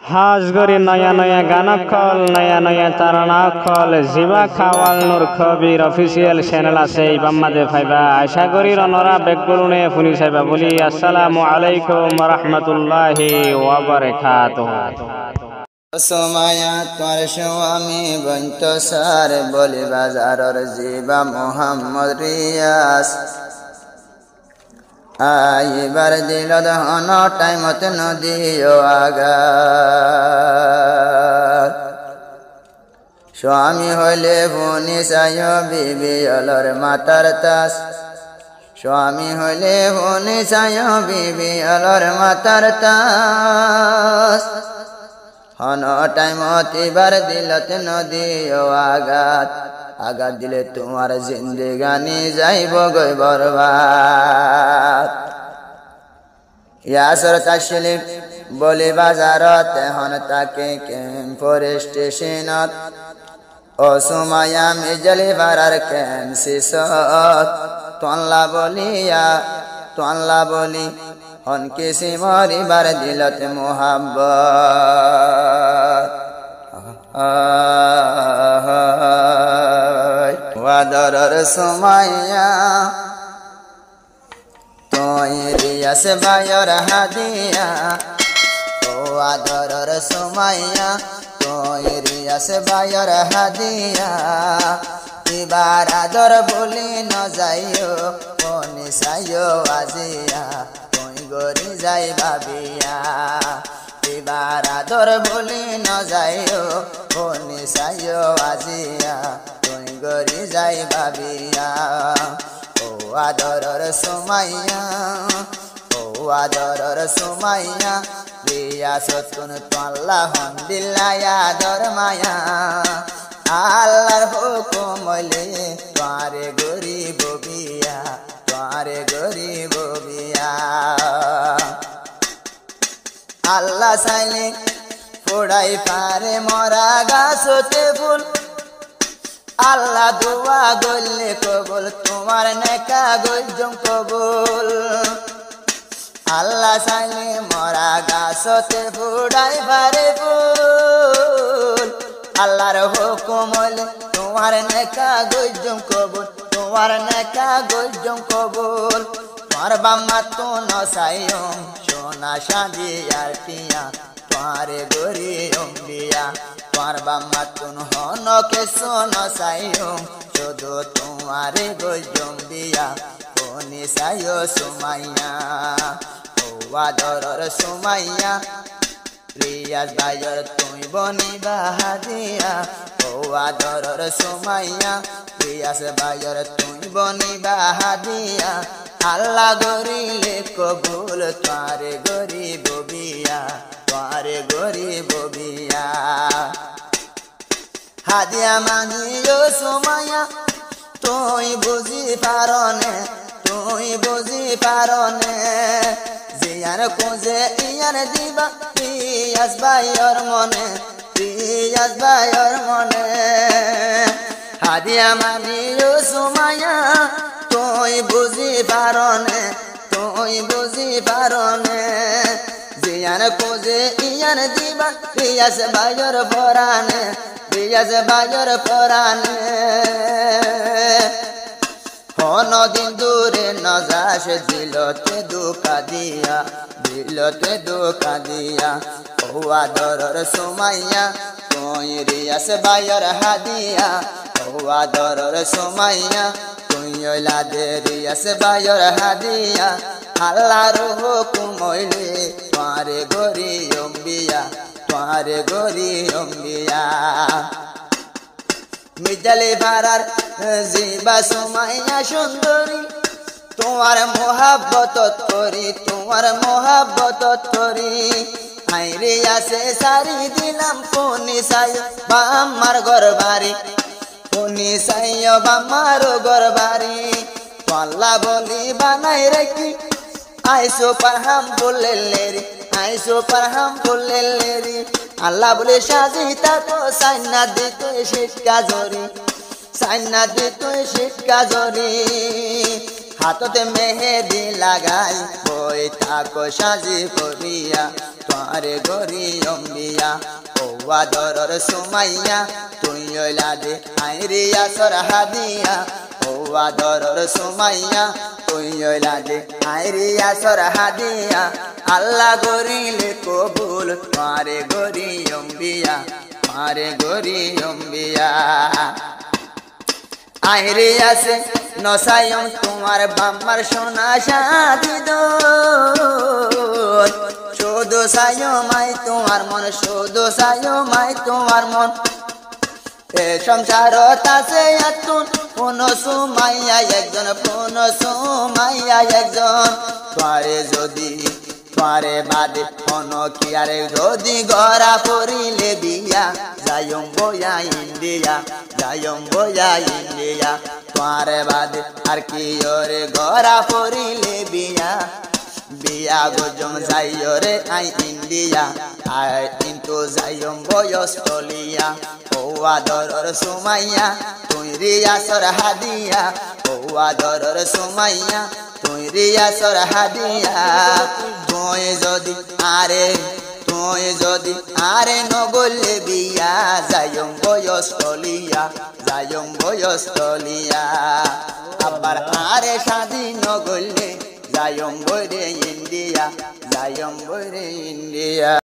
হাজ গরি নয়া নয়া গান কল নয়া নয়া তারানা কল জিবা খাওয়াল নূর খবির অফিসিয়াল চ্যানেল আছে ইবাম্মাদে ফাইবা আশা করি রনরা বেকগুলুনে ফুনি সাইবা বলি আসসালামু আলাইকুম ওয়া রাহমাতুল্লাহি ওয়া বারাকাতুহু। সোমায়া তোর স্বামী বন্ত সার বলি বাজারর জিবা মোহাম্মদ রিয়াস আইবার দিল দহন টাইমত নদীও আগা স্বামী হইলে ভুনি সায় বিবি অলর মাতার তাস স্বামী হইলে ভুনি সায় বিবি অলর মাতার তাস হন টাইমত এবার দিলত নদীও আঘাত আঘাত দিলে তোমার জিন্দেগানি যাইব গই বরবাদ। ইয়াসর তাশলিফ বলি বাজারত হন তাকে কেমপুর স্টেশনত ও সুমায়া মিজলি বারার কেমসিসত তোনলা বলি হন কিসি মরিবার দিলত মোহাব্বত ওয়াদরর সুমাইয়া তোই রিয়াস বায়র হাদিয়া ওয়াদরর সুমাইয়া তোই রিয়াস বায়র হাদিয়া এবার আদর বলি ন যাইও কোনি সাইও আজিয়া গরি যাই ভাবিয়া এবার আদর বলি ন যাইও কোনি সাইও আজিয়া তুই গরি যাই ভাবিয়া ও আদরর সুমাইয়া ও আদরর সুমাইয়া রিয়াস তুন তোল্লা হন দিল্লায়া আদর মায়া আল্লাহর হুকুম হইলে তোরে গরিব বিয়া তোরে গরিব বিয়া আল্লাহ চাইলে ফোড়াই পারে মরা গাছতে ফুল আল্লাহ দুয়া গইলে কবুল তোমার নেকা গইজম কবুল আল্লাহ চাইলে মরা গাছতে ফোড়াই পারে ফুল আল্লাহর হুকুম হইলে তোমার নেকা গইজম কবুল তোমার নেকা গইজম কবুল তোমার বাম্মা তো নসাইম সোনা সাজি আর টিয়া তোমারে গরি অম্বিয়া তোমার বাম্মা তুন হনকে সোনা সাইম শুধু তোমারে গইজম বিয়া কোনি সাইও সুমাইয়া ও আদরর সুমাইয়া রিয়াস ভাইয়ের তুই বনি বাহাদিয়া ও আদরর সুমাইয়া রিয়াস ভাইয়ের তুই বনি বাহাদিয়া আল্লাহ গরিলে কবুল তোরে গরিব বিয়া তোরে গরিব বিয়া হাদিয়া মানিও সুমাইয়া তুই বুঝি পারনে জিয়ার কোজে ইয়ার দিবা রিয়াস ভাইয়ের মনে হাদিয়া মানিও সুমাইয়া তুই বুঝি পারনে জিয়ার কোজে ইয়ার দিবা রিয়াস ভাইয়ের পরানে দিন দূরে নজাস দিলতে দুকা দিয়া ও আদরর সুমাইয়া তুই রিয়াস ভাইয়ের হাদিয়া ও আদরর সুমাইয়া তুই ওইলা দে রিয়াস ভাইয়ের হাদিয়া আল্লাহর হুকুম হইলে তোরে গরি অম্বিয়া মিজালে ভারার জিবা সুমাইয়া সুন্দরী তোমার মোহাব্বত করি আইরে আসে সারি দিলাম কোনি সাই বাম্মার গরবারি কোনি সাইয় বাম্মার গরবারি তোল্লা বলি বানাই রেখি আইসো পারহাম বললেরি আল্লাহ বলে সাজিতা তো সাইনা দিত শিক্ষা জরি হাততে মেহেদি লাগাই বই থাকো সাজি করিয়া তোমারে গরি অম্বিয়া ও আদরর সুমাইয়া তুই হইলা যে আইরিয়া সরহাদিয়া ও আদরর সুমাইয়া তুই হইলা যে আইরিয়া সরহাদিয়া আল্লাহ গরিলে কবুল তোমারে গরি অম্বিয়া তোমারে গরি অম্বিয়া আইরে আছে নসায়ম তোমার বাম্মার সোনা সাদি দো শুধু সায়মাই তোমার মন শুধু সায়মাই তোমার মন এ সংসারত আছে এতুন কোন সুমাইয়া একজন কোন সুমাইয়া একজন তোরে যদি তোরে বাদে কোন কি আরে যদি গড়া পড়িলে বিয়া যায়ম বয়া ইন্ডিয়া যায়ম বয়া ইন্ডিয়া তোরে বাদে আর কি ওরে গড়া পড়িলে বিয়া বিয়া গজম যাইও রে আই ইন্ডিয়া আই কিন্তু যাইম বয়স্থলিয়া ও আদরর সুমাইয়া তুই রিয়া সরহাদিয়া ও আদরর সুমাইয়া তুই রিয়া সরহাদিয়া তুই যদি আরে নগলে বিয়া যাইম বয়স্থলিয়া যাইম বয়স্থলিয়া আবার আরে শাদি নগলে যাইম বরে ইন্ডিয়া যাইম বরে ইন্ডিয়া।